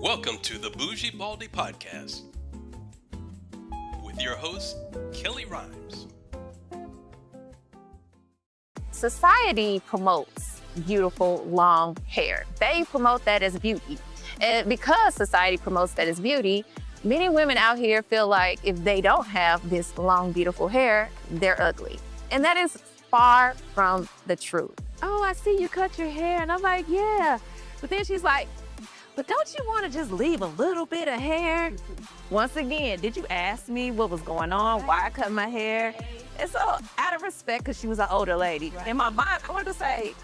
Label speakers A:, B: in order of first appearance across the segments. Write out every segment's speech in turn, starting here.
A: Welcome to the Bougie Baldie Podcast with your host, Kellie Rhymes.
B: Society promotes beautiful long hair. They promote that as beauty. And because society promotes that as beauty, many women out here feel like if they don't have this long, beautiful hair, they're ugly. And that is far from the truth. Oh, I see you cut your hair. And I'm like, yeah. But then she's like, but don't you want to just leave a little bit of hair? Once again, did you ask me what was going on, why I cut my hair? And so out of respect, because she was an older lady, in my mind, I wanted to say,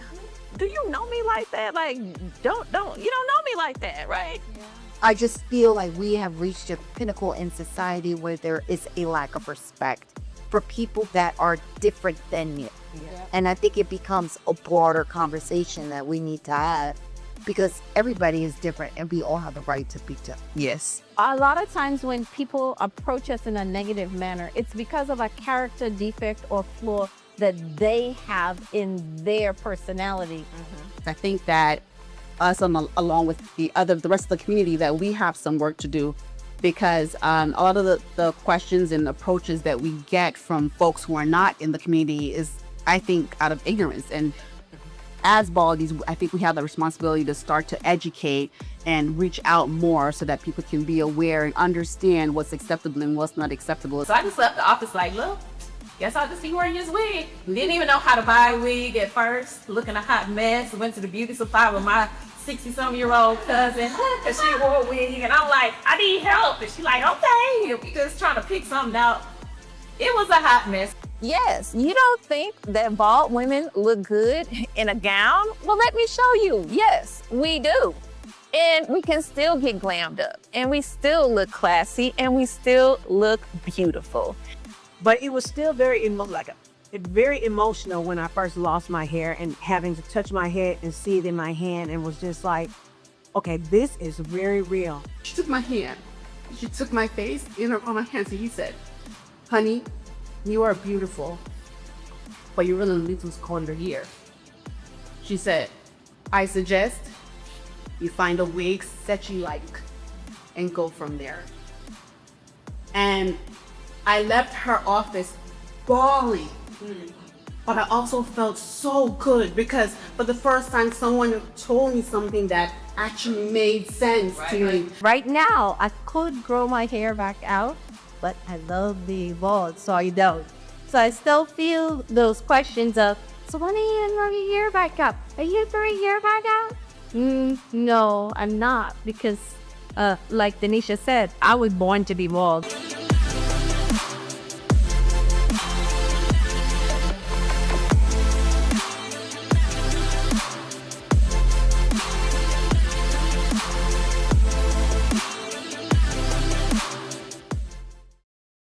B: do you know me like that? Like, you don't know me like that, right?
C: Yeah. I just feel like we have reached a pinnacle in society where there is a lack of respect for people that are different than you. Yeah. And I think it becomes a broader conversation that we need to have because everybody is different and we all have the right to be different.
D: Yes. A lot of times when people approach us in a negative manner, it's because of a character defect or flaw that they have in their personality.
E: Mm-hmm. I think that us, along with the rest of the community, that we have some work to do because a lot of the questions and approaches that we get from folks who are not in the community is, I think, out of ignorance. And as Baldies, I think we have the responsibility to start to educate and reach out more so that people can be aware and understand what's acceptable and what's not acceptable.
F: So I just left the office like, look, guess I'll just be wearing this wig. Didn't even know how to buy a wig at first. Looking a hot mess. Went to the beauty supply with my 60-some-year-old cousin because she wore a wig. And I'm like, I need help. And she's like, okay. And we just trying to pick something out. It was a hot mess.
B: Yes, you don't think that bald women look good in a gown? Well, let me show you. Yes, we do. And we can still get glammed up. And we still look classy. And we still look beautiful.
G: But it was still very emotional when I first lost my hair and having to touch my head and see it in my hand and was just like, okay, this is very real.
E: She took my hand. She took my face on my hands and he said, honey, you are beautiful, but you really need to color here. She said, I suggest you find a wig that you like and go from there. And I left her office bawling, but I also felt so good because for the first time someone told me something that actually made sense to me.
D: Right now, I could grow my hair back out, but I love being bald, so I don't. So I still feel those questions of, so when are you gonna grow your hair back up? Are you growing your hair back out? No, I'm not, because like Denisha said, I was born to be bald.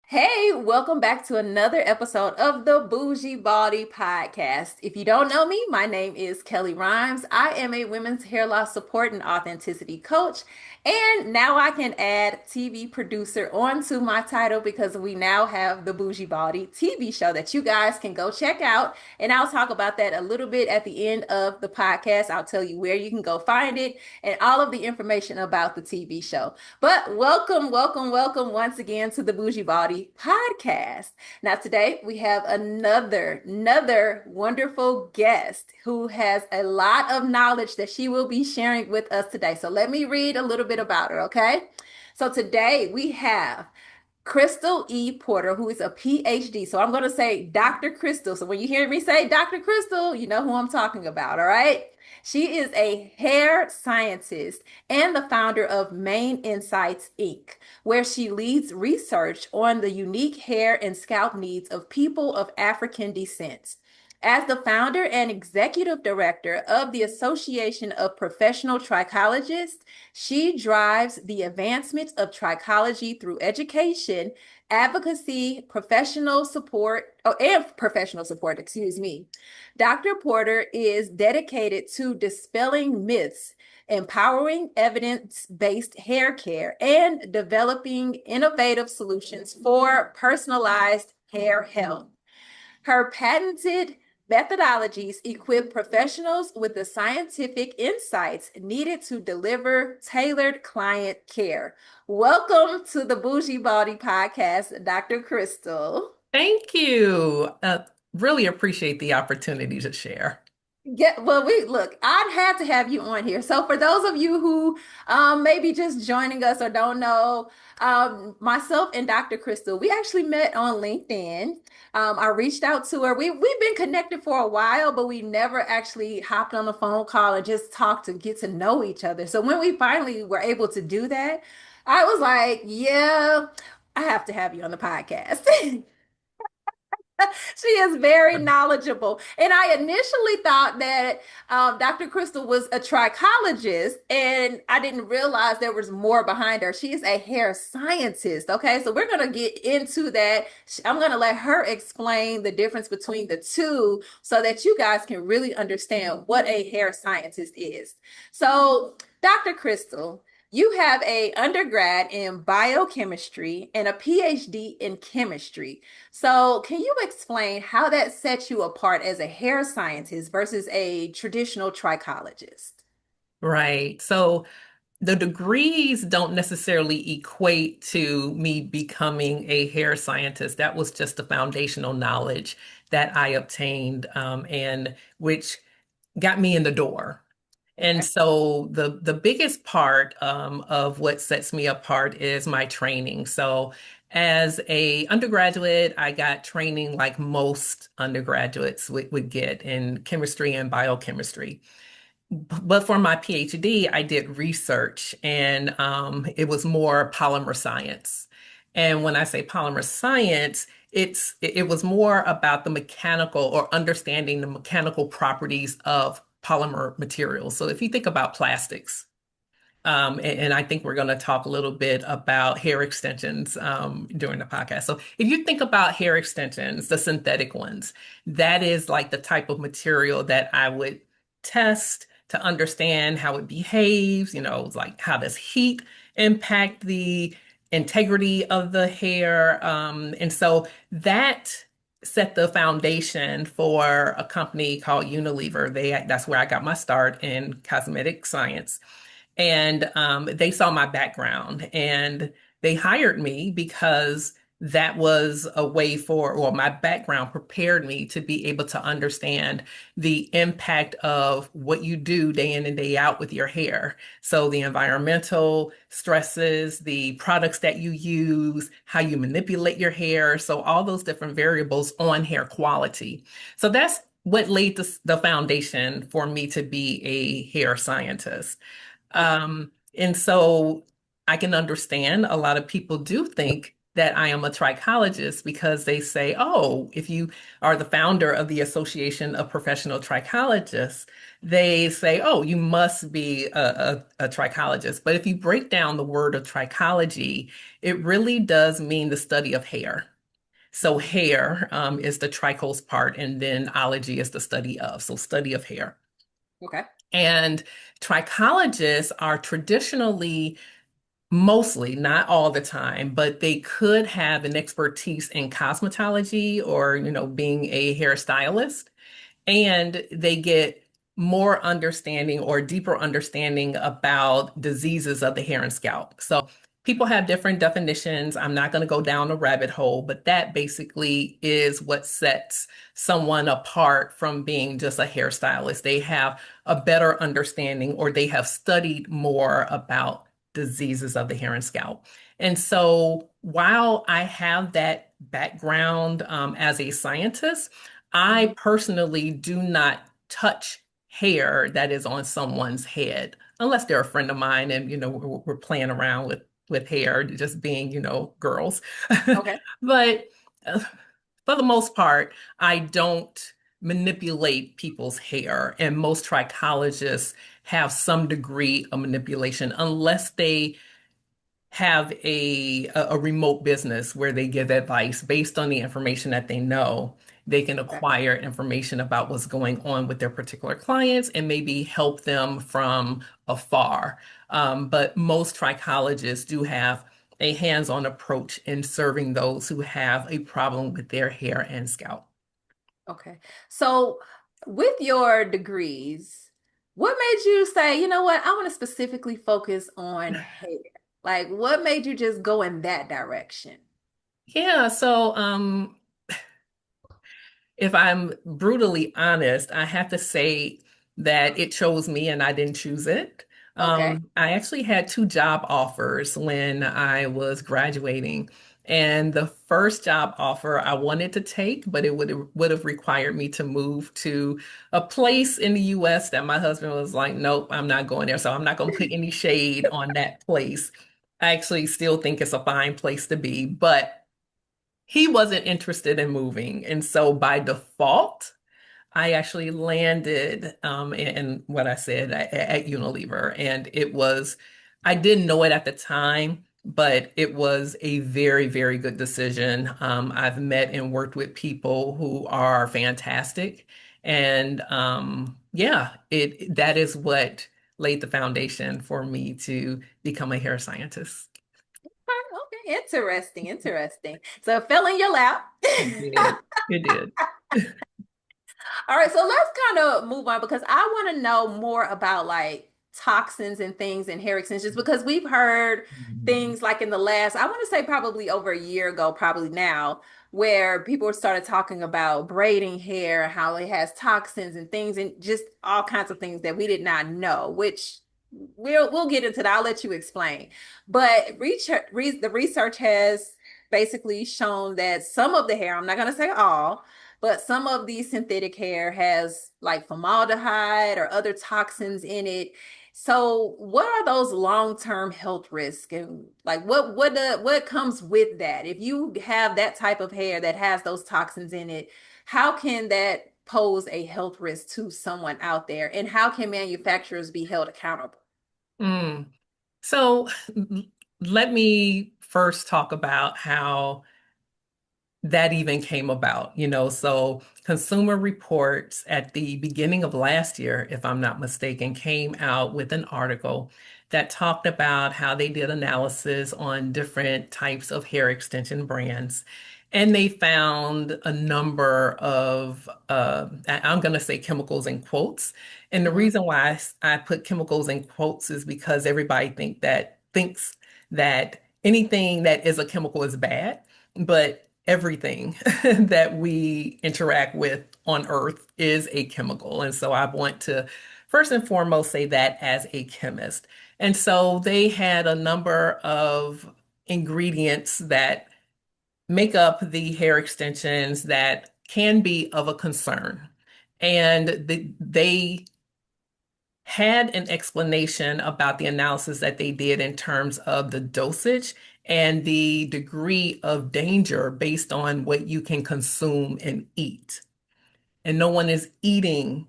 F: Hey, welcome back to another episode of the Bougie Baldie Podcast. If you don't know me, my name is Kellie Rhymes. I am a women's hair loss support and authenticity coach. And now I can add TV producer onto my title because we now have the Bougie Baldie TV show that you guys can go check out. And I'll talk about that a little bit at the end of the podcast. I'll tell you where you can go find it and all of the information about the TV show. But welcome once again to the Bougie Baldie Podcast. Now today we have another wonderful guest who has a lot of knowledge that she will be sharing with us today. So let me read a little bit about her, okay? So today we have Crystal E. Porter, who is a PhD. So I'm going to say Dr. Crystal. So when you hear me say Dr. Crystal, you know who I'm talking about, all right? She is a hair scientist and the founder of Main Insights, Inc., where she leads research on the unique hair and scalp needs of people of African descent. As the founder and executive director of the Association of Professional Trichologists, she drives the advancement of trichology through education, advocacy, professional support. Dr. Porter is dedicated to dispelling myths, empowering evidence-based hair care, and developing innovative solutions for personalized hair health. Her patented methodologies equip professionals with the scientific insights needed to deliver tailored client care. Welcome to the Bougie Baldie Podcast, Dr. Crystal.
H: Thank you. Really appreciate the opportunity to share.
F: Yeah, well, I'd had to have you on here. So for those of you who may be just joining us or don't know, myself and Dr. Crystal, we actually met on LinkedIn. I reached out to her. We've been connected for a while, but we never actually hopped on a phone call and just talked to get to know each other. So when we finally were able to do that, I was like, yeah, I have to have you on the podcast. She is very knowledgeable. And I initially thought that Dr. Crystal was a trichologist, and I didn't realize there was more behind her. She is a hair scientist. Okay, so we're going to get into that. I'm going to let her explain the difference between the two so that you guys can really understand what a hair scientist is. So, Dr. Crystal, you have an undergrad in biochemistry and a PhD in chemistry. So can you explain how that sets you apart as a hair scientist versus a traditional trichologist?
H: Right. So the degrees don't necessarily equate to me becoming a hair scientist. That was just the foundational knowledge that I obtained, and which got me in the door. And so the biggest part of what sets me apart is my training. So as a undergraduate, I got training like most undergraduates would get in chemistry and biochemistry. But for my PhD, I did research, and it was more polymer science. And when I say polymer science, it was more about the mechanical or understanding the mechanical properties of polymer materials. So if you think about plastics, and I think we're going to talk a little bit about hair extensions during the podcast. So if you think about hair extensions, the synthetic ones, that is like the type of material that I would test to understand how it behaves, like how does heat impact the integrity of the hair. And so that set the foundation for a company called Unilever. That's where I got my start in cosmetic science. And they saw my background and they hired me because that was a way my background prepared me to be able to understand the impact of what you do day in and day out with your hair. So the environmental stresses, the products that you use, how you manipulate your hair. So all those different variables on hair quality. So that's what laid the foundation for me to be a hair scientist. And so I can understand a lot of people do think that I am a trichologist because they say, oh, if you are the founder of the Association of Professional Trichologists, they say, oh, you must be a trichologist. But if you break down the word of trichology, it really does mean the study of hair. So hair is the trichos part, and then ology is the study of, so study of hair.
F: Okay.
H: And trichologists are traditionally, mostly, not all the time, but they could have an expertise in cosmetology or, being a hairstylist. And they get more understanding or deeper understanding about diseases of the hair and scalp. So people have different definitions. I'm not going to go down a rabbit hole, but that basically is what sets someone apart from being just a hairstylist. They have a better understanding, or they have studied more about diseases of the hair and scalp. And so while I have that background as a scientist, I personally do not touch hair that is on someone's head, unless they're a friend of mine and, we're playing around with hair, just being, girls.
F: Okay.
H: But for the most part, I don't manipulate people's hair. And most trichologists have some degree of manipulation, unless they have a remote business where they give advice based on the information that they know. They can acquire information about what's going on with their particular clients and maybe help them from afar. But most trichologists do have a hands-on approach in serving those who have a problem with their hair and scalp.
F: Okay. So with your degrees, what made you say, you know what, I want to specifically focus on hair? Like, what made you just go in that direction?
H: Yeah, so if I'm brutally honest, I have to say that it chose me and I didn't choose it.
F: Okay.
H: I actually had two job offers when I was graduating. And the first job offer I wanted to take, but it would have required me to move to a place in the US that my husband was like, nope, I'm not going there. So I'm not going to put any shade on that place. I actually still think it's a fine place to be, but he wasn't interested in moving. And so by default, I actually landed in what I said at Unilever. And I didn't know it at the time, but it was a very, very good decision. I've met and worked with people who are fantastic. And yeah, that is what laid the foundation for me to become a hair scientist.
F: Okay, interesting, interesting. So it fell in your lap.
H: It did. It did.
F: All right, so let's kind of move on because I want to know more about like toxins and things in hair extensions because we've heard things like in the last, I want to say probably over a year ago, probably now, where people started talking about braiding hair, how it has toxins and things and just all kinds of things that we did not know, which we'll get into that. I'll let you explain. But the research has basically shown that some of the hair, I'm not going to say all, but some of the synthetic hair has like formaldehyde or other toxins in it. So what are those long-term health risks and like what comes with that? If you have that type of hair that has those toxins in it, how can that pose a health risk to someone out there? And how can manufacturers be held accountable?
H: Mm. So let me first talk about how that even came about, So Consumer Reports at the beginning of last year, if I'm not mistaken, came out with an article that talked about how they did analysis on different types of hair extension brands. And they found a number of, I'm going to say chemicals in quotes. And the reason why I put chemicals in quotes is because everybody thinks that anything that is a chemical is bad, but everything that we interact with on Earth is a chemical. And so I want to first and foremost say that as a chemist. And so they had a number of ingredients that make up the hair extensions that can be of a concern. And they had an explanation about the analysis that they did in terms of the dosage and the degree of danger based on what you can consume and eat. And no one is eating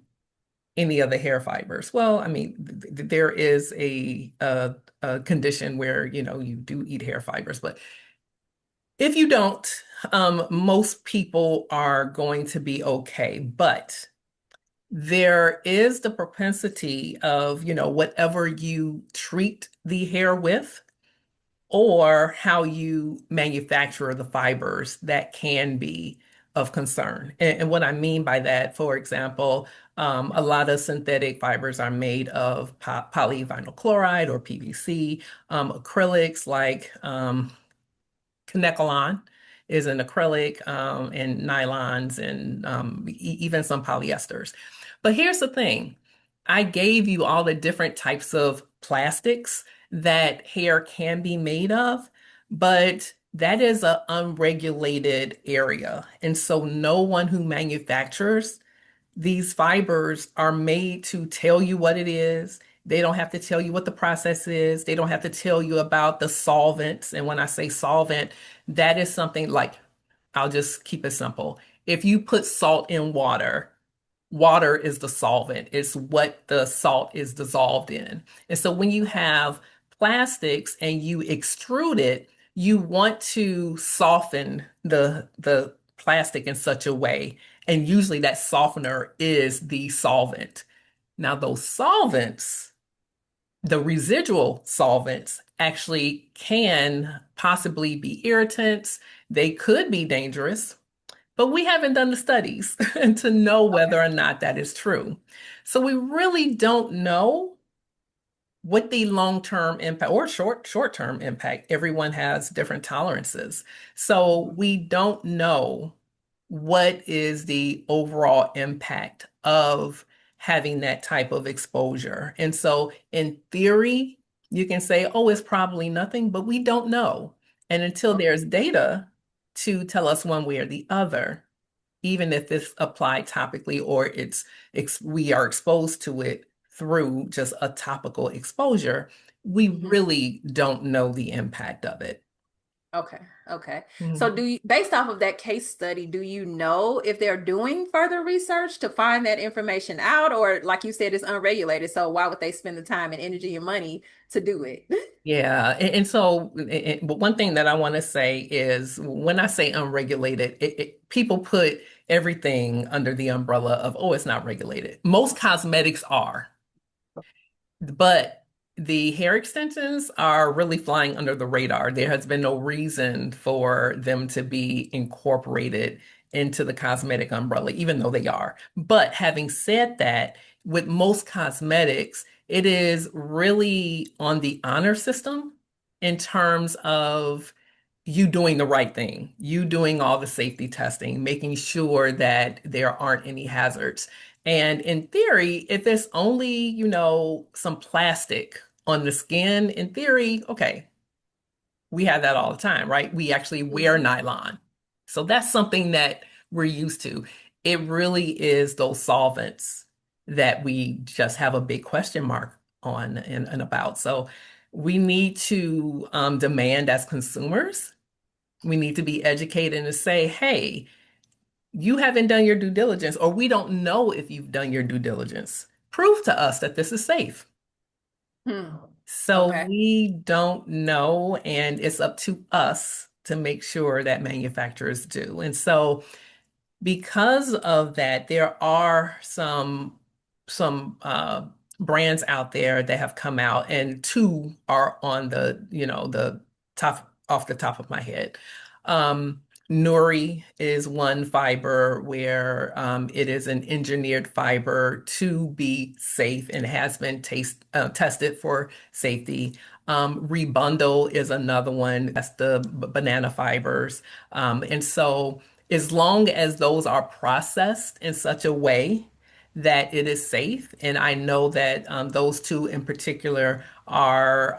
H: any of the hair fibers. Well, I mean, there is a condition where, you do eat hair fibers, but if you don't, most people are going to be okay. But there is the propensity of, whatever you treat the hair with or how you manufacture the fibers that can be of concern. And what I mean by that, for example, a lot of synthetic fibers are made of polyvinyl chloride or PVC, acrylics like Credentialing is an acrylic, and nylons and even some polyesters. But here's the thing. I gave you all the different types of plastics that hair can be made of, but that is an unregulated area. And so no one who manufactures these fibers are made to tell you what it is. They don't have to tell you what the process is. They don't have to tell you about the solvents. And when I say solvent, that is something like, I'll just keep it simple. If you put salt in water, water is the solvent. It's what the salt is dissolved in. And so when you have plastics and you extrude it, you want to soften the plastic in such a way. And usually that softener is the solvent. Now, those solvents, the residual solvents, actually can possibly be irritants. They could be dangerous. but we haven't done the studies to know whether or not that is true. So we really don't know what the long-term impact or short-term impact. Everyone has different tolerances. So we don't know what is the overall impact of having that type of exposure. And so in theory, you can say, oh, it's probably nothing, but we don't know. And until there's data to tell us one way or the other, even if it's applied topically or we are exposed to it through just a topical exposure, we really don't know the impact of it.
F: Okay. Okay. So based off of that case study, do you know if they're doing further research to find that information out, or like you said, it's unregulated? So why would they spend the time and energy and money to do it?
H: Yeah. And so, but one thing that I want to say is when I say unregulated, people put everything under the umbrella of, oh, it's not regulated. Most cosmetics are, but the hair extensions are really flying under the radar. There has been no reason for them to be incorporated into the cosmetic umbrella, even though they are. But having said that, with most cosmetics, it is really on the honor system in terms of you doing the right thing, you doing all the safety testing, making sure that there aren't any hazards. And in theory, if there's only, some plastic on the skin, in theory, okay, we have that all the time, right? We actually wear nylon. So that's something that we're used to. It really is those solvents that we just have a big question mark on and about. So we need to demand as consumers, we need to be educated and to say, hey, you haven't done your due diligence, or we don't know if you've done your due diligence. Prove to us that this is safe. So we don't know, and it's up to us to make sure that manufacturers do. And so because of that, there are some brands out there that have come out, and two are on the top, off the top of my head. Nori is one fiber where it is an engineered fiber to be safe and has been tested for safety. Rebundle is another one. That's the banana fibers. And so as long as those are processed in such a way that it is safe, and I know that those two in particular are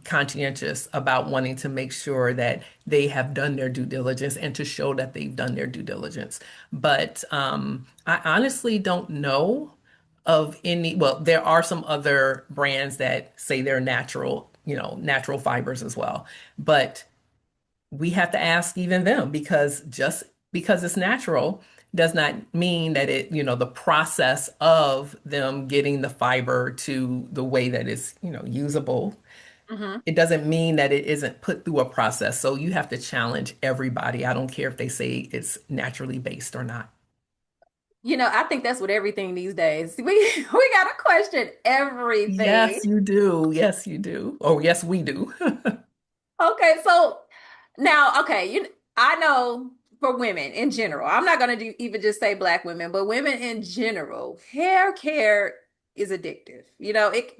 H: conscientious about wanting to make sure that they have done their due diligence and to show that they've done their due diligence. But I honestly don't know of any, well, there are some other brands that say they're natural, natural fibers as well. But we have to ask even them, because just because it's natural does not mean that the process of them getting the fiber to the way that it's, usable, it doesn't mean that it isn't put through a process. So you have to challenge everybody. I don't care if they say it's naturally based or not.
F: I think that's what everything these days. We got to question everything.
H: Yes, you do. Yes, you do. Oh, yes, we do.
F: Okay, so now, okay, I know for women in general, I'm not going to even just say Black women, but women in general, hair care is addictive,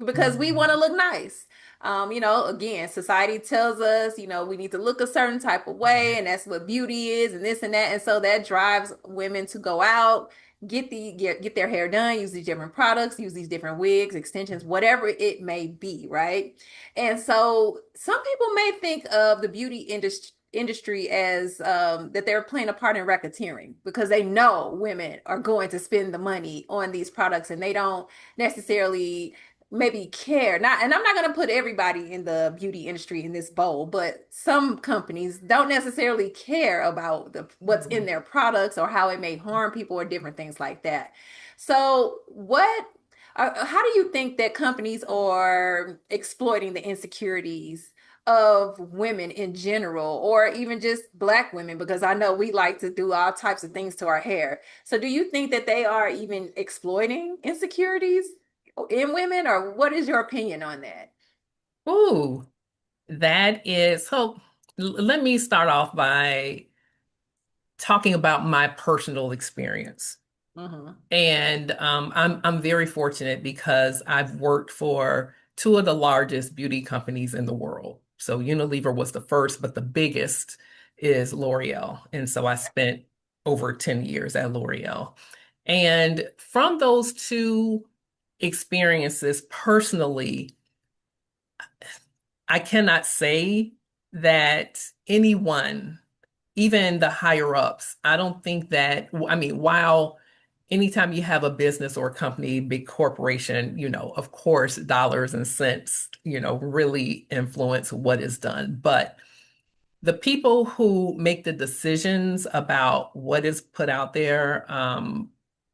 F: because we want to look nice. Again, society tells us, we need to look a certain type of way, and that's what beauty is, and this and that. And so that drives women to go out, get their hair done, use these different products, use these different wigs, extensions, whatever it may be, right? And so some people may think of the beauty industry as that they're playing a part in racketeering, because they know women are going to spend the money on these products, and they don't necessarily maybe care. And I'm not going to put everybody in the beauty industry in this bowl, but some companies don't necessarily care about what's in their products or how it may harm people or different things like that. So how do you think that companies are exploiting the insecurities of women in general, or even just Black women? Because I know we like to do all types of things to our hair. So do you think that they are even exploiting insecurities in women, or what is your opinion on that?
H: Ooh, that is so. Let me start off by talking about my personal experience.
F: Mm-hmm.
H: And I'm very fortunate because I've worked for two of the largest beauty companies in the world. So Unilever was the first, but the biggest is L'Oreal. And so I spent over 10 years at L'Oreal. And from those two experiences personally, I cannot say that anyone, even the higher ups, I don't think that, I mean, while anytime you have a business or a company, big corporation, of course, dollars and cents, really influence what is done. But the people who make the decisions about what is put out there,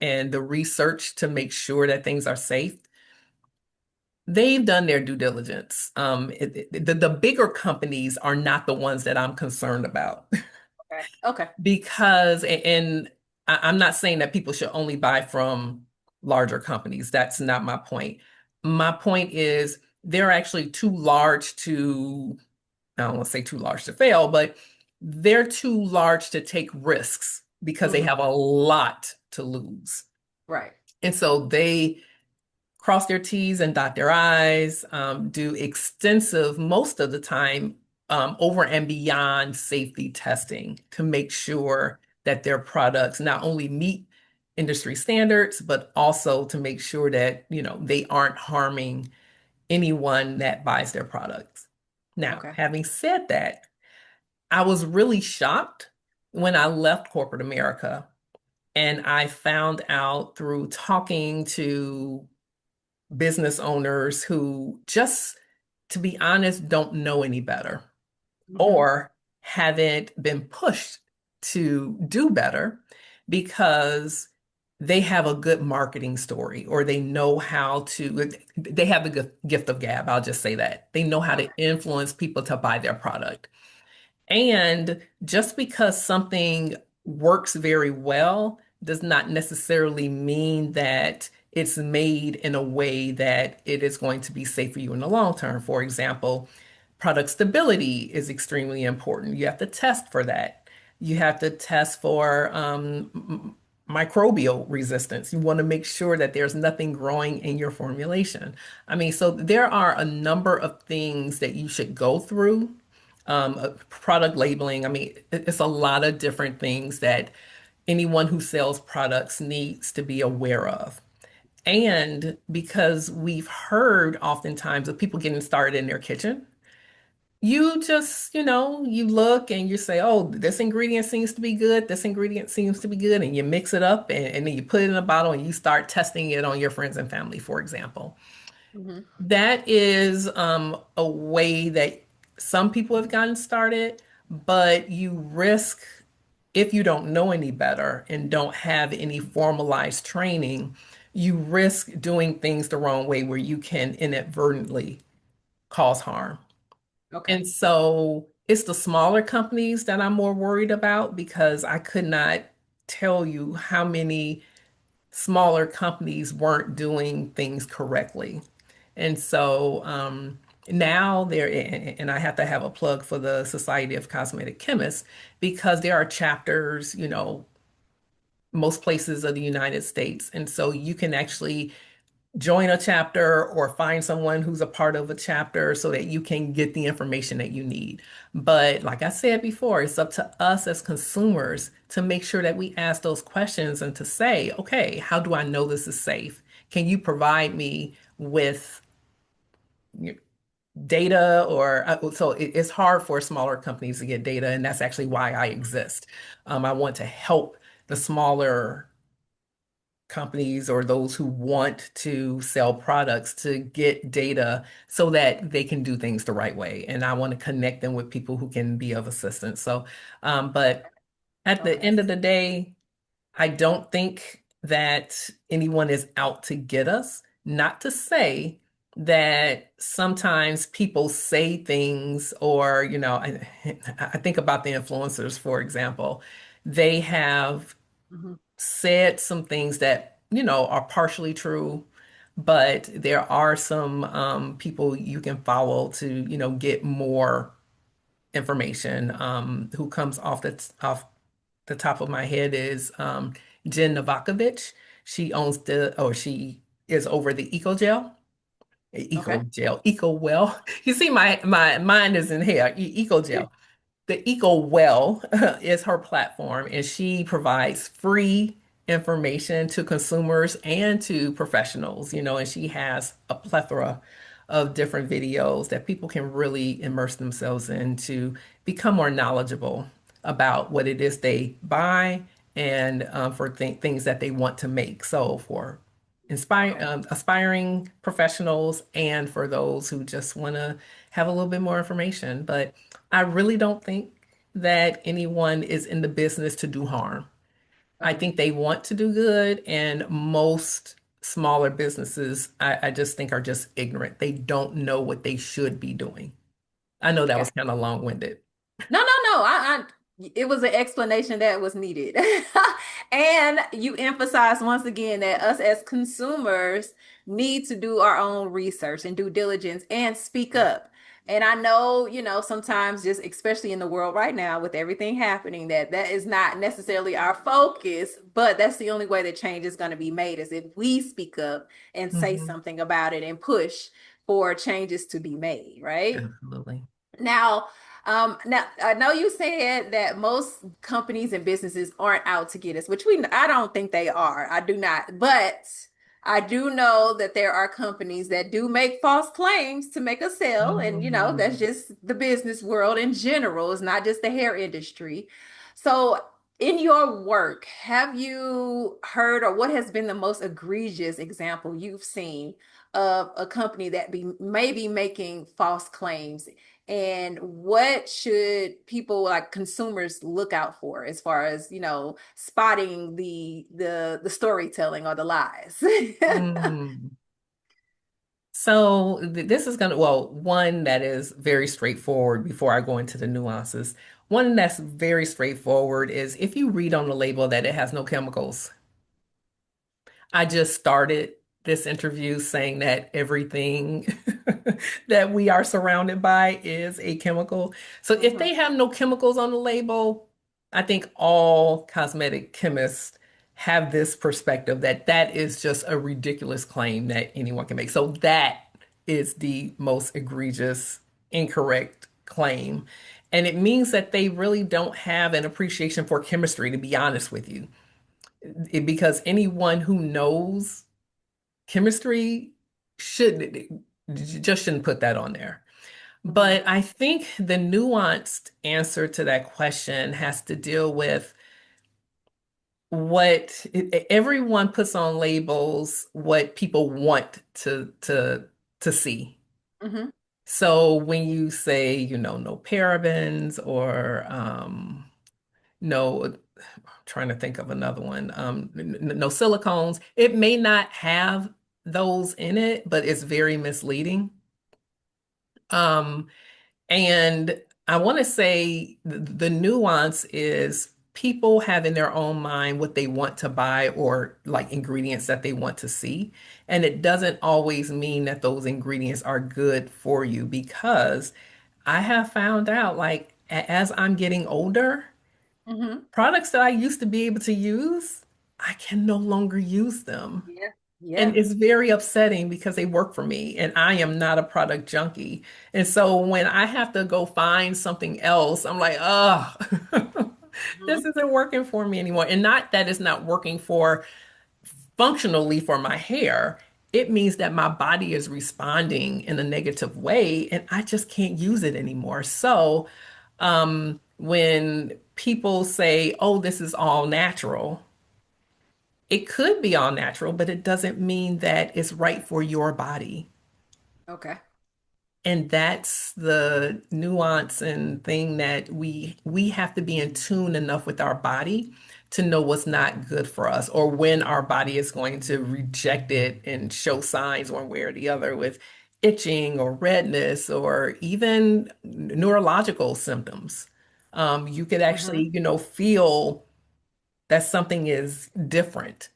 H: and the research to make sure that things are safe, they've done their due diligence. The bigger companies are not the ones that I'm concerned about.
F: Okay. Okay.
H: Because, and I'm not saying that people should only buy from larger companies. That's not my point. My point is they're actually too large to, I don't want to say too large to fail, but they're too large to take risks because they have a lot to lose.
F: Right.
H: And so they cross their T's and dot their I's, do extensive, most of the time, over and beyond safety testing to make sure that their products not only meet industry standards, but also to make sure that, they aren't harming anyone that buys their products. Now,
F: Okay.
H: having said that, I was really shocked when I left corporate America and I found out through talking to business owners who just, to be honest, don't know any better or haven't been pushed to do better because they have a good marketing story or they know how to, they have the gift of gab. I'll just say that. They know how to influence people to buy their product. And just because something works very well does not necessarily mean that it's made in a way that it is going to be safe for you in the long term. For example, product stability is extremely important. You have to test for that. You have to test for microbial resistance. You want to make sure that there's nothing growing in your formulation. I mean, so there are a number of things that you should go through. Product labeling, I mean, it's a lot of different things that anyone who sells products needs to be aware of. And because we've heard oftentimes of people getting started in their kitchen, you just, you look and you say, oh, this ingredient seems to be good. This ingredient seems to be good. And you mix it up and then you put it in a bottle and you start testing it on your friends and family, for example. That is a way that some people have gotten started, but you risk, if you don't know any better and don't have any formalized training, you risk doing things the wrong way where you can inadvertently cause harm.
F: Okay.
H: And so it's the smaller companies that I'm more worried about because I could not tell you how many smaller companies weren't doing things correctly. And so now and I have to have a plug for the Society of Cosmetic Chemists because there are chapters, most places of the United States. And so you can actually join a chapter or find someone who's a part of a chapter so that you can get the information that you need. But like I said before, it's up to us as consumers to make sure that we ask those questions and to say, okay, how do I know this is safe? Can you provide me with data or so it's hard for smaller companies to get data, and that's actually why I exist. I want to help the smaller companies or those who want to sell products to get data so that they can do things the right way. And I want to connect them with people who can be of assistance. So, but at the end of the day, I don't think that anyone is out to get us. Not to say that sometimes people say things or, I think about the influencers, for example. They have said some things that, are partially true, but there are some people you can follow to, get more information who comes off the top of my head is Jen Novakovic. She owns she is over the
F: Okay.
H: Eco Well. You see, my mind is in here. Eco Gel. The Eco Well is her platform, and she provides free information to consumers and to professionals, and she has a plethora of different videos that people can really immerse themselves in to become more knowledgeable about what it is they buy and for things that they want to make. So for aspiring professionals and for those who just want to have a little bit more information. But I really don't think that anyone is in the business to do harm. I think they want to do good, and most smaller businesses, I just think are just ignorant. They don't know what they should be doing. I know that
F: Okay.
H: was kind of long-winded.
F: No. It was an explanation that was needed. And you emphasize once again that us as consumers need to do our own research and due diligence and speak up. And I know, sometimes just especially in the world right now with everything happening, that is not necessarily our focus, but that's the only way that change is going to be made is if we speak up and say
H: Mhm.
F: something about it and push for changes to be made, right?
H: Absolutely.
F: Now, I know you said that most companies and businesses aren't out to get us, which I don't think they are. I do not, but I do know that there are companies that do make false claims to make a sale, and that's
H: Mhm.
F: just the business world in general. It's not just the hair industry. So, in your work, have you heard or what has been the most egregious example you've seen of a company that maybe making false claims? And what should people like consumers look out for as far as, spotting the storytelling or the lies?
H: Mm. So this is one that is very straightforward before I go into the nuances. One that's very straightforward is if you read on the label that it has no chemicals. I just started this interview saying that everything that we are surrounded by is a chemical. So if
F: Mhm.
H: they have no chemicals on the label, I think all cosmetic chemists have this perspective that that is just a ridiculous claim that anyone can make. So that is the most egregious, incorrect claim. And it means that they really don't have an appreciation for chemistry, to be honest with you. Because anyone who knows chemistry should just shouldn't put that on there. But I think the nuanced answer to that question has to deal with what everyone puts on labels, what people want to see.
F: Mhm.
H: So when you say, no parabens or no, I'm trying to think of another one, no silicones, it may not have those in it, but it's very misleading. Um, and I want to say the nuance is people have in their own mind what they want to buy or like ingredients that they want to see. And it doesn't always mean that those ingredients are good for you because I have found out like as I'm getting older,
F: Mhm.
H: products that I used to be able to use, I can no longer use them.
F: Yeah.
H: And
F: Yeah.
H: it's very upsetting because they work for me and I am not a product junkie. And so when I have to go find something else, I'm like, oh, this
F: Mhm.
H: isn't working for me anymore. And not that it's not working for functionally for my hair. It means that my body is responding in a negative way and I just can't use it anymore. So when people say, oh, this is all natural, it could be all natural, but it doesn't mean that it's right for your body.
F: Okay.
H: And that's the nuance and thing that we have to be in tune enough with our body to know what's not good for us or when our body is going to reject it and show signs one way or the other with itching or redness or even neurological symptoms. You could
F: Mhm.
H: actually, feel that something is different.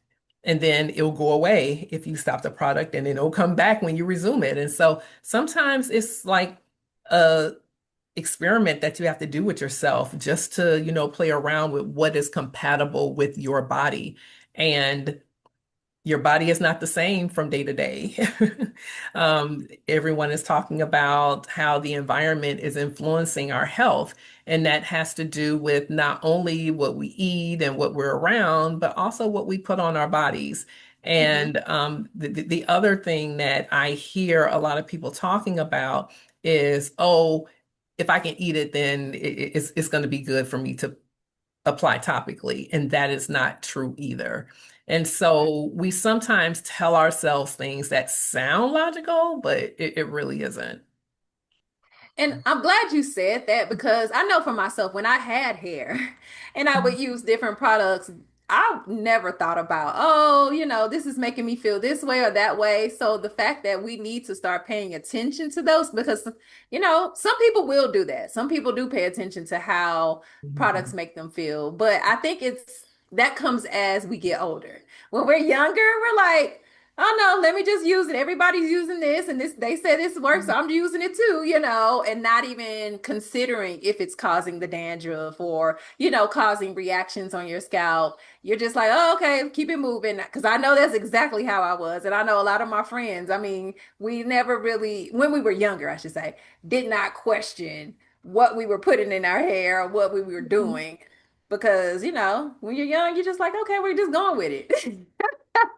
H: And then it'll go away if you stop the product and then it'll come back when you resume it. And so sometimes it's like a experiment that you have to do with yourself just to, play around with what is compatible with your body. And your body is not the same from day to day. Everyone is talking about how the environment is influencing our health. And that has to do with not only what we eat and what we're around, but also what we put on our bodies. And the other thing that I hear a lot of people talking about is, oh, if I can eat it, then it's going to be good for me to apply topically. And that is not true either. And so we sometimes tell ourselves things that sound logical, but it really isn't.
F: And I'm glad you said that, because I know for myself, when I had hair and I would use different products, I never thought about, oh, this is making me feel this way or that way. So the fact that we need to start paying attention to those, because, some people will do that. Some people do pay attention to how products make them feel. But I think that comes as we get older. When we're younger, we're like, oh no, let me just use it. Everybody's using this, and they said this works, so I'm using it too, and not even considering if it's causing the dandruff or, causing reactions on your scalp. You're just like, oh, okay, keep it moving. Because I know that's exactly how I was. And I know a lot of my friends, I mean, we never really, when we were younger, I should say, did not question what we were putting in our hair or what we were doing. Because, when you're young, you're just like, okay, we're just going with it.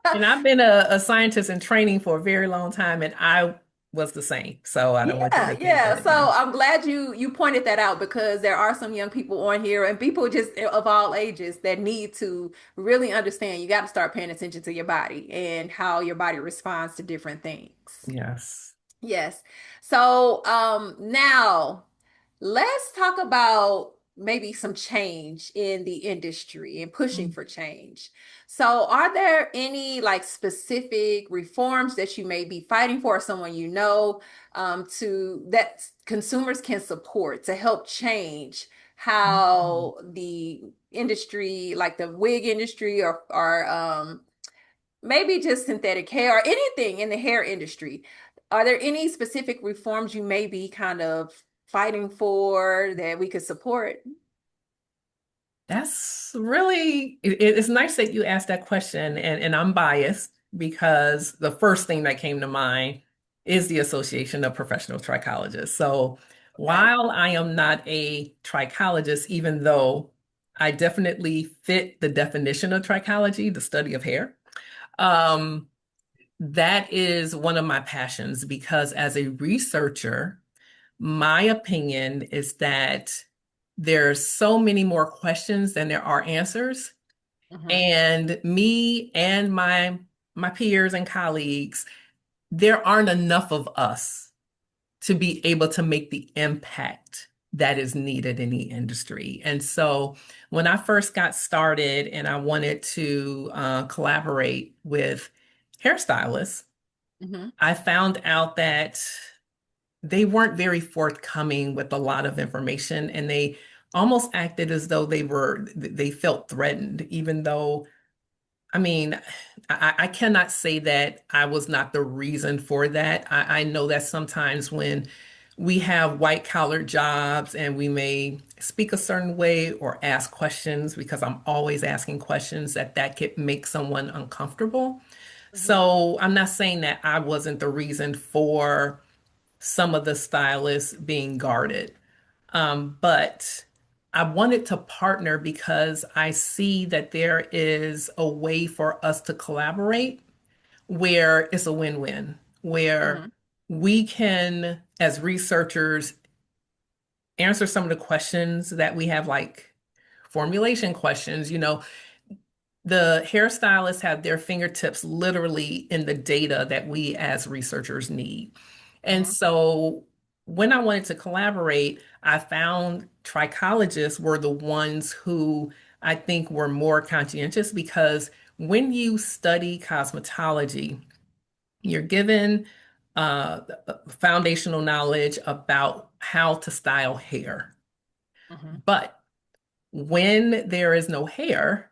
H: And I've been a scientist in training for a very long time, and I was the same. So I don't want you to think that.
F: So I'm glad you pointed that out, because there are some young people on here and people just of all ages that need to really understand you got to start paying attention to your body and how your body responds to different things.
H: Yes.
F: Yes. So now let's talk about maybe some change in the industry and pushing for change. So are there any specific reforms that you may be fighting for, or someone to that consumers can support to help change how the industry, like the wig industry or maybe just synthetic hair or anything in the hair industry? Are there any specific reforms you may be kind of fighting for that we could support?
H: That's really, it's nice that you asked that question. And I'm biased because the first thing that came to mind is the Association of Professional Trichologists. So while I am not a trichologist, even though I definitely fit the definition of trichology, the study of hair, that is one of my passions, because as a researcher, my opinion is that there's so many more questions than there are answers. And me and my peers and colleagues, there aren't enough of us to be able to make the impact that is needed in the industry. And so when I first got started and I wanted to collaborate with hairstylists, I found out that they weren't very forthcoming with a lot of information, and they almost acted as though they felt threatened, even though, I mean, I cannot say that I was not the reason for that. I know that sometimes when we have white collar jobs and we may speak a certain way or ask questions, because I'm always asking questions, that could make someone uncomfortable. So I'm not saying that I wasn't the reason for some of the stylists being guarded. But I wanted to partner because I see that there is a way for us to collaborate where it's a win-win, where we can, as researchers, answer some of the questions that we have, like formulation questions. The hairstylists have their fingertips literally in the data that we as researchers need. And so when I wanted to collaborate, I found trichologists were the ones who I think were more conscientious, because when you study cosmetology, you're given foundational knowledge about how to style hair. But when there is no hair,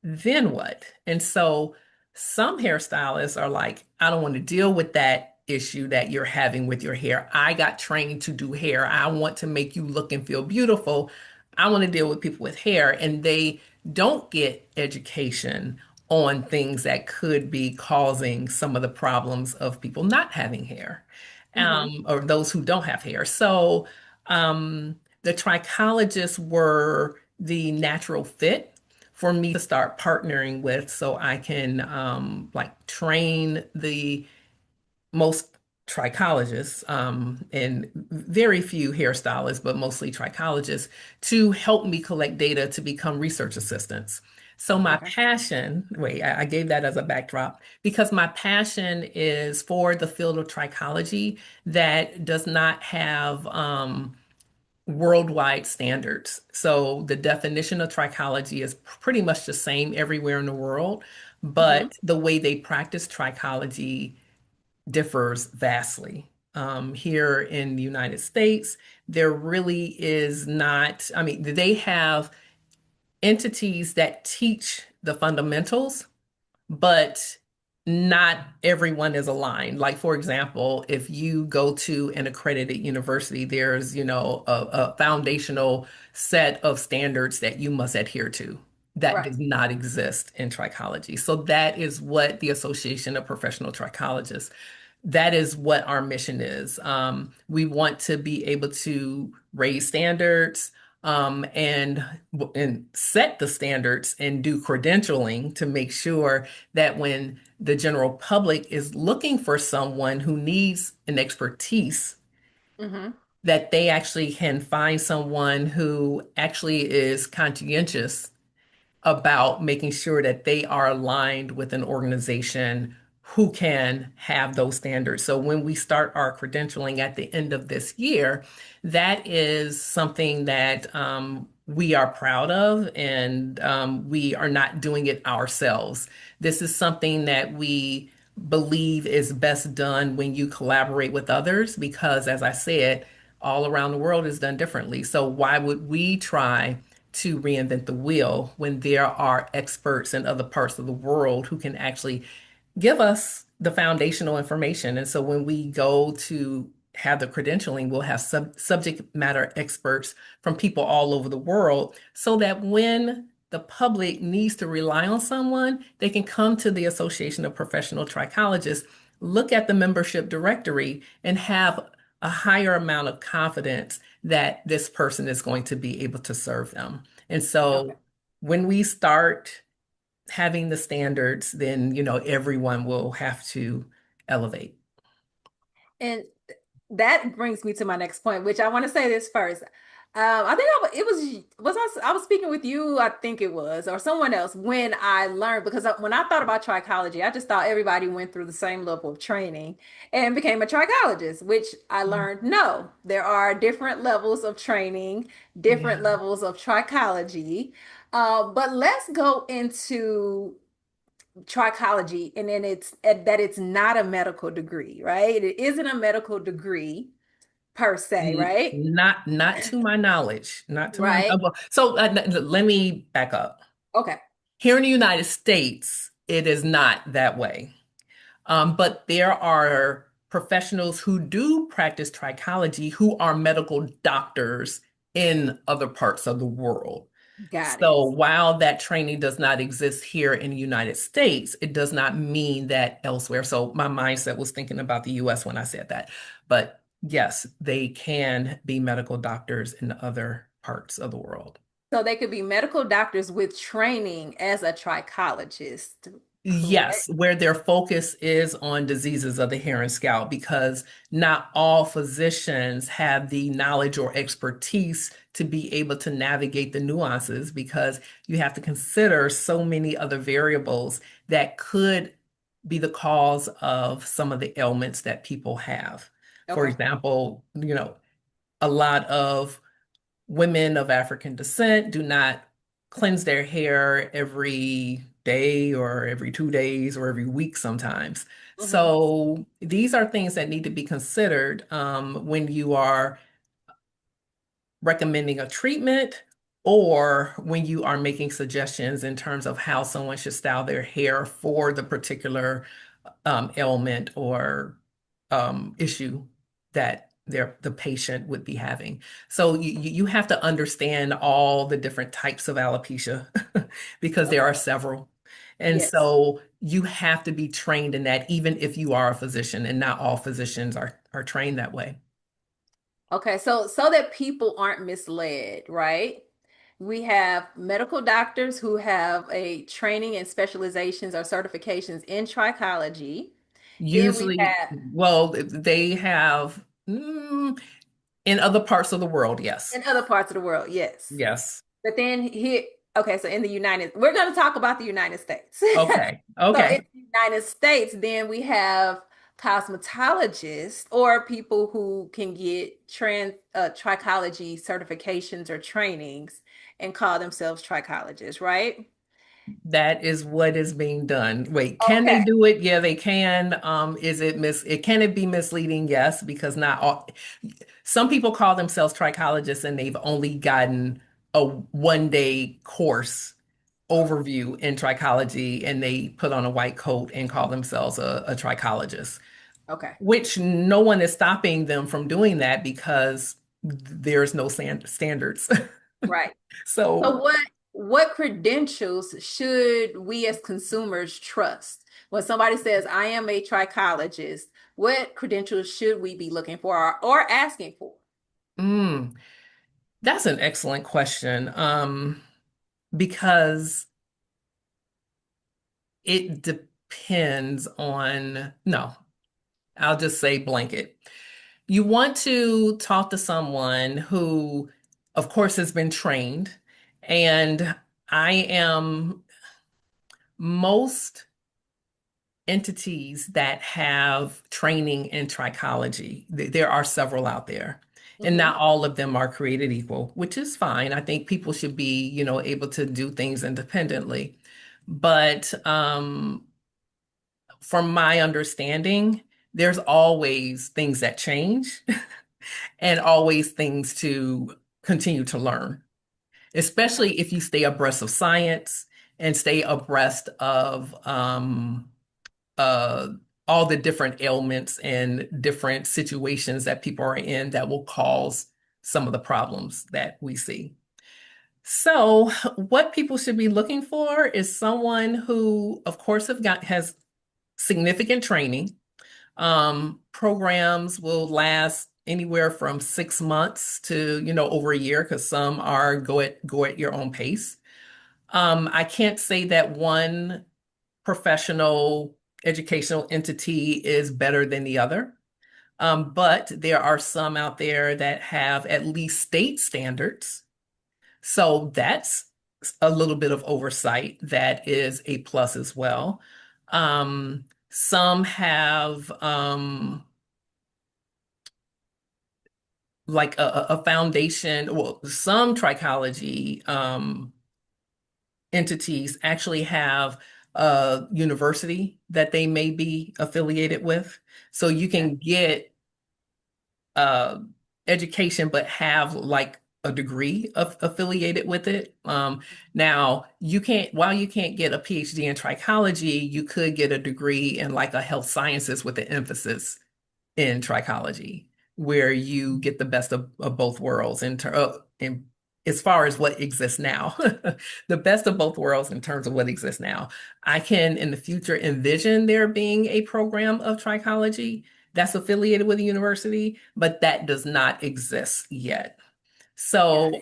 H: then what? And so some hairstylists are like, I don't want to deal with that issue that you're having with your hair. I got trained to do hair. I want to make you look and feel beautiful. I want to deal with people with hair, and they don't get education on things that could be causing some of the problems of people not having hair, or those who don't have hair. So the trichologists were the natural fit for me to start partnering with so I can like train the most trichologists and very few hairstylists, but mostly trichologists to help me collect data to become research assistants. So my passion, I gave that as a backdrop because my passion is for the field of trichology that does not have worldwide standards. So the definition of trichology is pretty much the same everywhere in the world, but the way they practice trichology differs vastly. Here in the United States, there really is not, I mean, they have entities that teach the fundamentals, but not everyone is aligned. Like, for example, if you go to an accredited university, there's, a foundational set of standards that you must adhere to. That does not exist in trichology. So that is what the Association of Professional Trichologists, that is what our mission is. We want to be able to raise standards, and set the standards and do credentialing to make sure that when the general public is looking for someone who needs an expertise, that they actually can find someone who actually is conscientious about making sure that they are aligned with an organization who can have those standards. So when we start our credentialing at the end of this year, that is something that we are proud of, and we are not doing it ourselves. This is something that we believe is best done when you collaborate with others, because as I said, all around the world is done differently. So why would we try to reinvent the wheel when there are experts in other parts of the world who can actually give us the foundational information? And so when we go to have the credentialing, we'll have subject matter experts from people all over the world, so that when the public needs to rely on someone, they can come to the Association of Professional Trichologists, look at the membership directory, and have a higher amount of confidence that this person is going to be able to serve them. And so when we start having the standards, then, everyone will have to elevate.
F: And that brings me to my next point, which I want to say this first. I think I was speaking with you, I think it was, or someone else, when I learned, because when I thought about trichology, I just thought everybody went through the same level of training and became a trichologist, which I learned, no, there are different levels of training, different levels of trichology. But let's go into trichology, and then it's not a medical degree, right? It isn't a medical degree per se, right?
H: Not to my knowledge, not to my
F: Right.
H: knowledge. So let me back up.
F: Okay.
H: Here in the United States, it is not that way. But there are professionals who do practice trichology who are medical doctors in other parts of the world. So while that training does not exist here in the United States, it does not mean that elsewhere. So my mindset was thinking about the US when I said that. But yes, they can be medical doctors in other parts of the world.
F: So they could be medical doctors with training as a trichologist.
H: Yes, where their focus is on diseases of the hair and scalp, because not all physicians have the knowledge or expertise to be able to navigate the nuances, because you have to consider so many other variables that could be the cause of some of the ailments that people have. For example, a lot of women of African descent do not cleanse their hair every day or every 2 days or every week sometimes. So these are things that need to be considered when you are recommending a treatment, or when you are making suggestions in terms of how someone should style their hair for the particular ailment or issue that the patient would be having. So you have to understand all the different types of alopecia because there are several. And
F: Yes.
H: so you have to be trained in that, even if you are a physician, and not all physicians are trained that way.
F: Okay, so that people aren't misled, right? We have medical doctors who have a training and specializations or certifications in trichology. Then we
H: Usually,
F: have
H: well, they have in other parts of the world, yes.
F: in other parts of the world, yes.
H: Yes.
F: But then here, okay, so in the we're going to talk about the United States.
H: Okay.
F: So
H: Okay.
F: in the United States, then we have cosmetologists or people who can get trichology certifications or trainings and call themselves trichologists, right?
H: That is what is being done. Wait, can they
F: Okay.
H: do it? Yeah, they can. Can it be misleading? Yes, because not all, some people call themselves trichologists and they've only gotten a 1 day course overview in trichology and they put on a white coat and call themselves a trichologist,
F: Okay.
H: which no one is stopping them from doing that because there's no standards.
F: Right. So
H: So
F: what credentials should we as consumers trust? When somebody says, I am a trichologist, what credentials should we be looking for or asking for?
H: that's an excellent question. Because it depends on, no, I'll just say blanket. You want to talk to someone who, of course, has been trained. And I am most entities that have training in trichology. There are several out there. And not all of them are created equal, which is fine. I think people should be, able to do things independently. But from my understanding, there's always things that change and always things to continue to learn, especially if you stay abreast of science and stay abreast of uh, all the different ailments and different situations that people are in that will cause some of the problems that we see. So, what people should be looking for is someone who, of course, has significant training. Programs will last anywhere from 6 months to, over a year, because some are go at your own pace. I can't say that one professional educational entity is better than the other. But there are some out there that have at least state standards. So that's a little bit of oversight that is a plus as well. Some have like a foundation. Well, some trichology entities actually have a university that they may be affiliated with. So you can get uh, education, but have like a degree affiliated with it. Now while you can't get a PhD in trichology, you could get a degree in like a health sciences with an emphasis in trichology, where you get the best of both worlds in as far as what exists now, the best of both worlds in terms of what exists now. I can in the future envision there being a program of trichology that's affiliated with a university, but that does not exist yet. So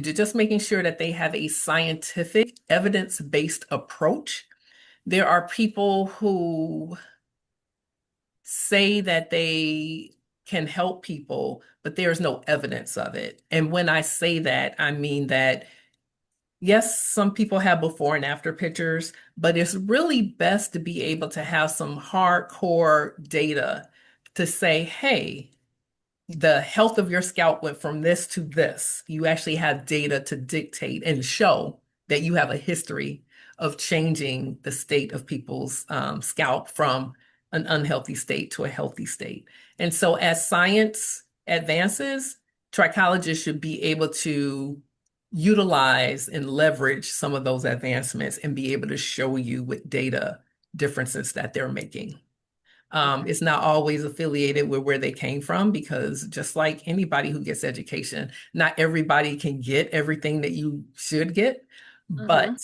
H: just making sure that they have a scientific, evidence-based approach. There are people who say that they can help people, but there's no evidence of it. And when I say that, I mean that, yes, some people have before and after pictures, but it's really best to be able to have some hardcore data to say, hey, the health of your scalp went from this to this. You actually have data to dictate and show that you have a history of changing the state of people's scalp from an unhealthy state to a healthy state. And so as science advances, trichologists should be able to utilize and leverage some of those advancements and be able to show you with data differences that they're making. It's not always affiliated with where they came from, because just like anybody who gets education, not everybody can get everything that you should get, but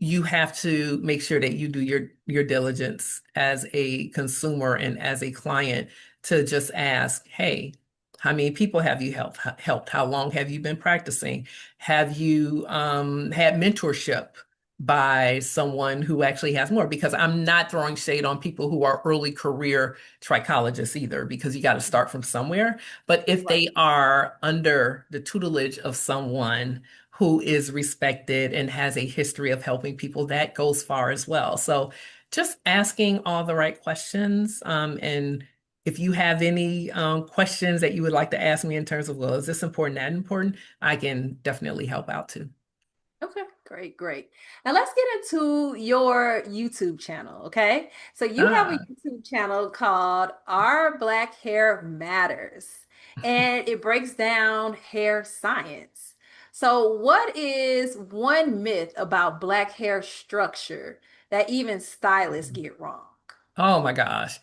H: you have to make sure that you do your diligence as a consumer and as a client to just ask, hey, how many people have you helped? How long have you been practicing? Have you had mentorship by someone who actually has more? Because I'm not throwing shade on people who are early career trichologists either, because you got to start from somewhere. But if they are under the tutelage of someone who is respected and has a history of helping people, that goes far as well. So just asking all the right questions. And if you have any questions that you would like to ask me in terms of, well, is this important, that important? I can definitely help out too.
F: Okay, great. Now let's get into your YouTube channel, okay? So you have a YouTube channel called Our Black Hair Matters, and it breaks down hair science. So what is one myth about Black hair structure that even stylists get wrong?
H: Oh my gosh.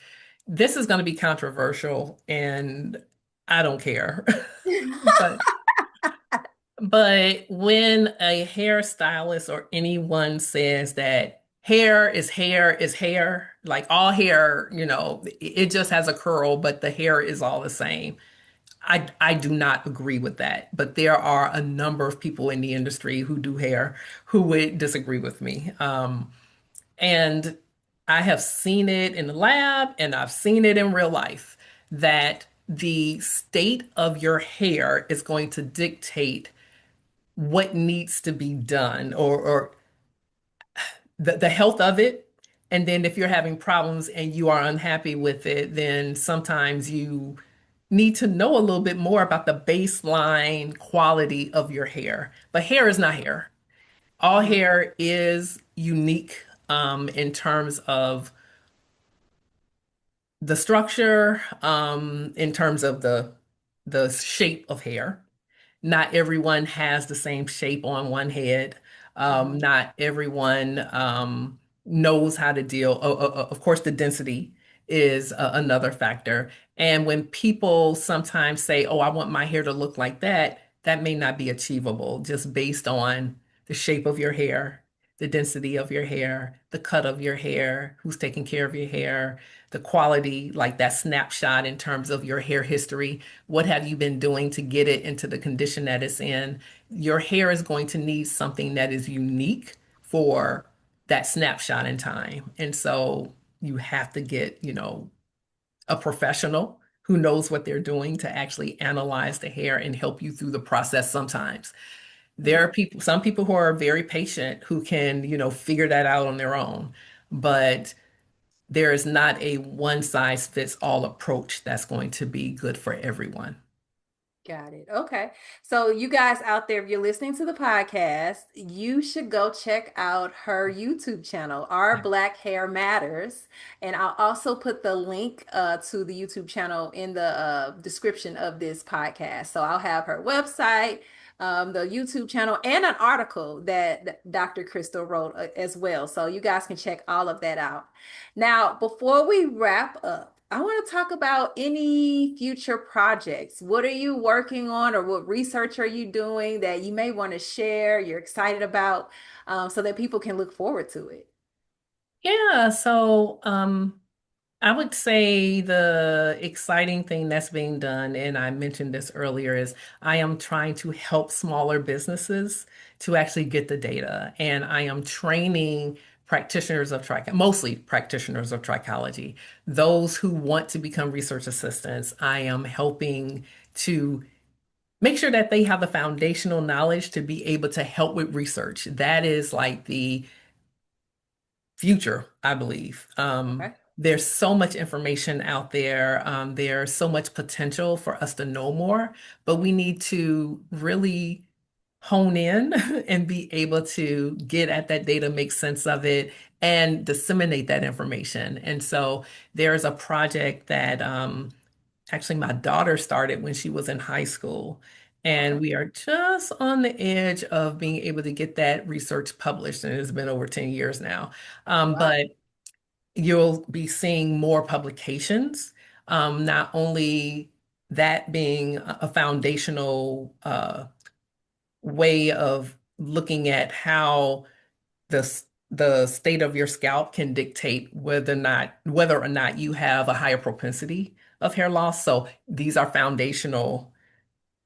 H: This is going to be controversial, and I don't care. But when a hairstylist or anyone says that hair is hair, like all hair, it just has a curl, but the hair is all the same. I do not agree with that. But there are a number of people in the industry who do hair who would disagree with me. And I have seen it in the lab and I've seen it in real life, that the state of your hair is going to dictate what needs to be done, or the health of it. And then if you're having problems and you are unhappy with it, then sometimes you need to know a little bit more about the baseline quality of your hair. But hair is not hair. All hair is unique in terms of the structure, in terms of the shape of hair. Not everyone has the same shape on one head. Not everyone knows how to deal. Of course, the density is another factor. And when people sometimes say, "Oh, I want my hair to look like that," that may not be achievable just based on the shape of your hair, the density of your hair, the cut of your hair, who's taking care of your hair, the quality, like that snapshot in terms of your hair history. What have you been doing to get it into the condition that it's in? Your hair is going to need something that is unique for that snapshot in time. And so you have to get, a professional who knows what they're doing to actually analyze the hair and help you through the process sometimes. There are some people who are very patient who can, figure that out on their own. But there is not a one size fits all approach that's going to be good for everyone.
F: Got it. Okay. So you guys out there, if you're listening to the podcast, you should go check out her YouTube channel, Our Black Hair Matters. And I'll also put the link to the YouTube channel in the description of this podcast. So I'll have her website, the YouTube channel, and an article that Dr. Crystal wrote as well. So you guys can check all of that out. Now, before we wrap up, I want to talk about any future projects. What are you working on, or what research are you doing that you may want to share, you're excited about, so that people can look forward to it?
H: Yeah, so I would say the exciting thing that's being done, and I mentioned this earlier, is I am trying to help smaller businesses to actually get the data. And I am training practitioners of mostly practitioners of trichology, those who want to become research assistants. I am helping to make sure that they have the foundational knowledge to be able to help with research. That is like the future, I believe. There's so much information out there. There's so much potential for us to know more, but we need to really hone in and be able to get at that data, make sense of it, and disseminate that information. And so there's a project that actually my daughter started when she was in high school. And we are just on the edge of being able to get that research published. And it's been over 10 years now. But you'll be seeing more publications, not only that being a foundational way of looking at how the state of your scalp can dictate whether or not you have a higher propensity of hair loss. So these are foundational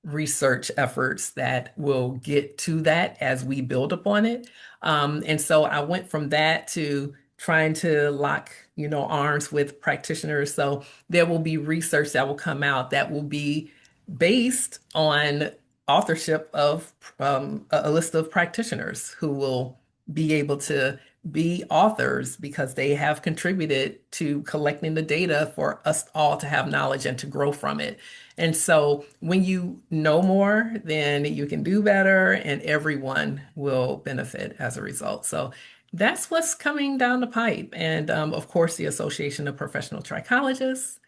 H: research efforts that will get to that as we build upon it. And so I went from that to trying to lock, arms with practitioners. So there will be research that will come out that will be based on authorship of a list of practitioners who will be able to be authors because they have contributed to collecting the data for us all to have knowledge and to grow from it. And so when you know more, then you can do better and everyone will benefit as a result. So that's what's coming down the pipe. And of course, the Association of Professional Trichologists,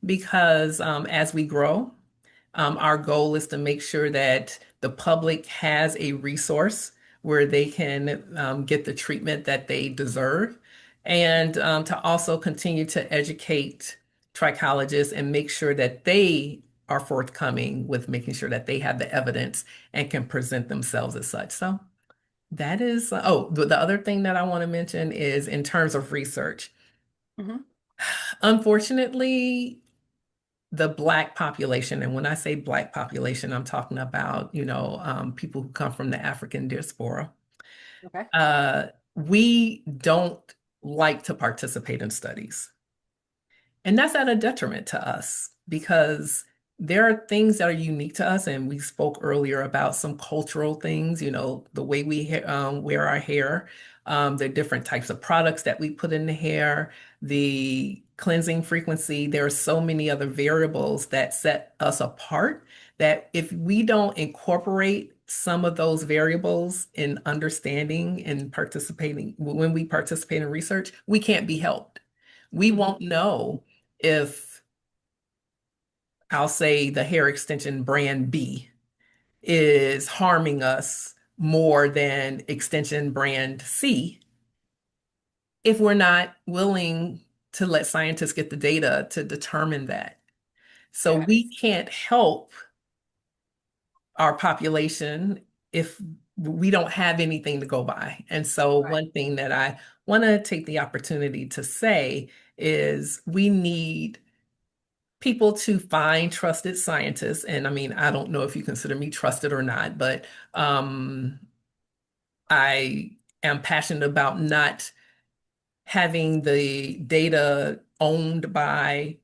H: because as we grow, our goal is to make sure that the public has a resource where they can get the treatment that they deserve, and to also continue to educate trichologists and make sure that they are forthcoming with making sure that they have the evidence and can present themselves as such. So that is, the other thing that I want to mention is in terms of research. Unfortunately, the Black population, and when I say Black population, I'm talking about, people who come from the African diaspora.
F: Okay.
H: We don't like to participate in studies. And that's at a detriment to us because there are things that are unique to us. And we spoke earlier about some cultural things, the way we wear our hair, the different types of products that we put in the hair, the cleansing frequency. There are so many other variables that set us apart that if we don't incorporate some of those variables in understanding and participating, when we participate in research, we can't be helped. We won't know if, I'll say, the hair extension brand B is harming us more than extension brand C if we're not willing to let scientists get the data to determine that. So we can't help our population if we don't have anything to go by. And so one thing that I want to take the opportunity to say is we need people to find trusted scientists. And I mean, I don't know if you consider me trusted or not, but I am passionate about not having the data owned by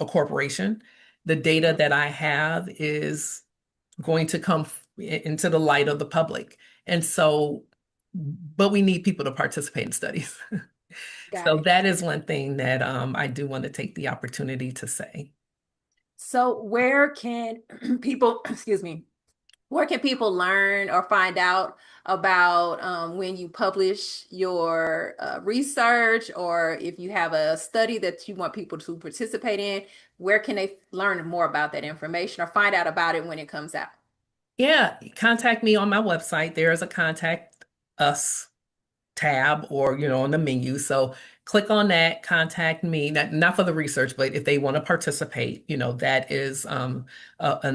H: a corporation. The data that I have is going to come into the light of the public. And so, but we need people to participate in studies. So that is one thing that I do want to take the opportunity to say.
F: So where can people, excuse me, where can people learn or find out about when you publish your research, or if you have a study that you want people to participate in, where can they learn more about that information or find out about it when it comes out?
H: Yeah, contact me on my website. There is a contact us tab or, on the menu. So click on that, contact me, not for the research, but if they want to participate, that is an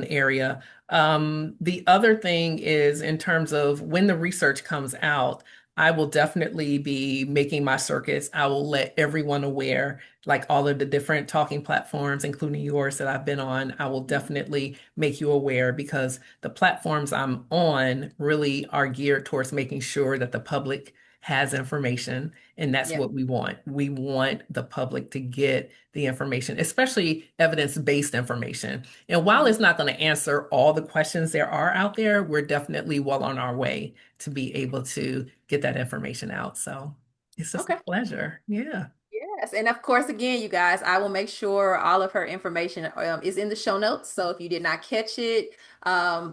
H: area. The other thing is in terms of when the research comes out, I will definitely be making my circuits. I will let everyone aware, like all of the different talking platforms, including yours that I've been on. I will definitely make you aware because the platforms I'm on really are geared towards making sure that the public has information, and that's what we want. We want the public to get the information, especially evidence-based information. And while it's not going to answer all the questions there are out there, we're definitely well on our way to be able to get that information out. So it's just a pleasure. Yeah.
F: Yes. And of course, again, you guys, I will make sure all of her information is in the show notes. So if you did not catch it,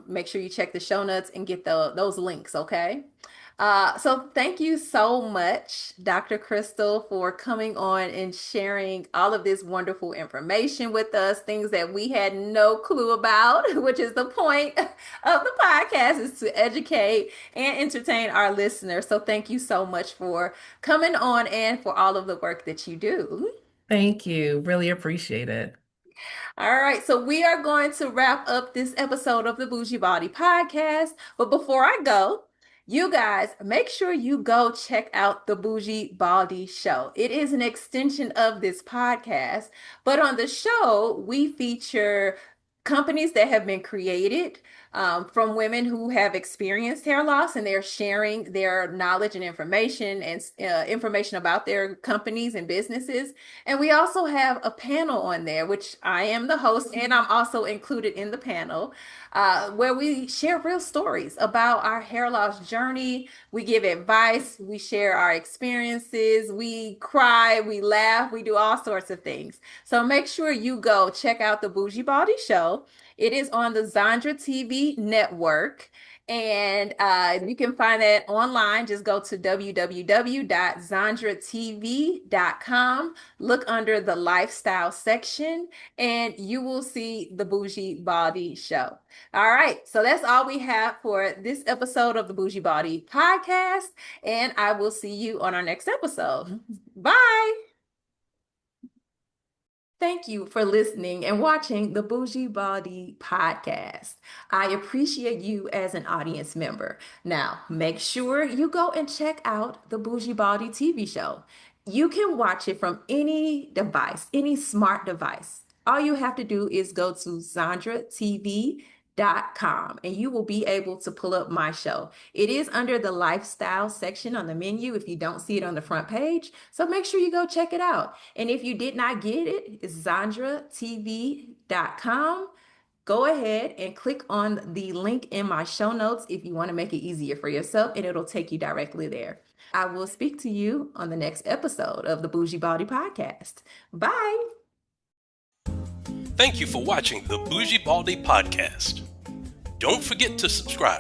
F: make sure you check the show notes and get those links. Okay. So thank you so much, Dr. Crystal, for coming on and sharing all of this wonderful information with us, things that we had no clue about, which is the point of the podcast, is to educate and entertain our listeners. So thank you so much for coming on and for all of the work that you do.
H: Thank you. Really appreciate it.
F: All right, so we are going to wrap up this episode of the Bougie Baldie Podcast. But before I go, you guys, make sure you go check out the Bougie Baldie Show. It is an extension of this podcast, but on the show, we feature companies that have been created from women who have experienced hair loss, and they're sharing their knowledge and information information about their companies and businesses. And we also have a panel on there, which I am the host, and I'm also included in the panel, where we share real stories about our hair loss journey. We give advice, we share our experiences, we cry, we laugh, we do all sorts of things. So make sure you go check out the Bougie Baldie Show. It is on the Zandra TV network, and you can find that online. Just go to www.zandratv.com, look under the lifestyle section, and you will see the Bougie Baldie Show. All right, so that's all we have for this episode of the Bougie Baldie Podcast, and I will see you on our next episode. Bye. Thank you for listening and watching the Bougie Baldie Podcast. I appreciate you as an audience member. Now, make sure you go and check out the Bougie Baldie TV show. You can watch it from any device, any smart device. All you have to do is go to ZandraTV.com and you will be able to pull up my show. It is under the lifestyle section on the menu if you don't see it on the front page. So make sure you go check it out. And if you did not get it, it's ZandraTV.com. Go ahead and click on the link in my show notes if you want to make it easier for yourself, and it'll take you directly there. I will speak to you on the next episode of the Bougie Baldie Podcast. Bye.
A: Thank you for watching the Bougie Baldie Podcast. Don't forget to subscribe